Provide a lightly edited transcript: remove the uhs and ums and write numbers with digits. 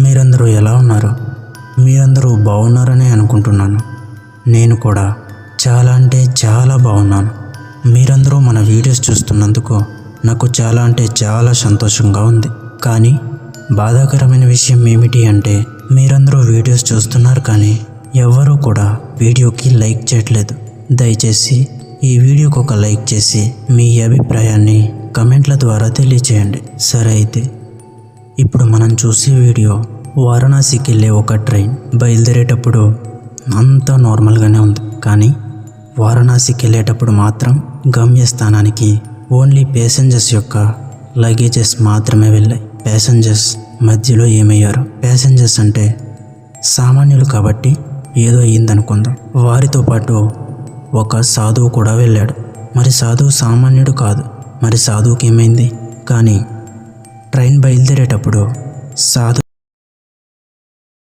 మీరందరూ ఎలా ఉన్నారు? మీరందరూ బాగున్నారని అనుకుంటున్నాను. నేను కూడా చాలా అంటే చాలా బాగున్నాను. మీరందరూ మన వీడియోస్ చూస్తున్నందుకు నాకు చాలా అంటే చాలా సంతోషంగా ఉంది. కానీ బాధాకరమైన విషయం ఏమిటి అంటే మీరందరూ వీడియోస్ చూస్తున్నారు కానీ ఎవ్వరూ కూడా వీడియోకి లైక్ చేయట్లేదు. దయచేసి ఈ వీడియోకి ఒక లైక్ చేసి మీ అభిప్రాయాన్ని కమెంట్ల ద్వారా తెలియచేయండి. సరే అయితే ఇప్పుడు మనం చూసే వీడియో వారణాసికి వెళ్ళే ఒక ట్రైన్ బయలుదేరేటప్పుడు అంతా నార్మల్గానే ఉంది. కానీ వారణాసికి వెళ్ళేటప్పుడు మాత్రం గమ్యస్థానానికి ఓన్లీ ప్యాసింజర్స్ యొక్క లగేజెస్ మాత్రమే వెళ్ళాయి. ప్యాసింజర్స్ మధ్యలో ఏమయ్యారు? ప్యాసింజర్స్ అంటే సామాన్యులు కాబట్టి ఏదో అయ్యిందనుకుందాం. వారితో పాటు ఒక సాధువు కూడా వెళ్ళాడు. మరి సాధువు సామాన్యుడు కాదు. మరి సాధువుకి ఏమైంది? కానీ ట్రైన్ బయలుదేరేటప్పుడు సాధువు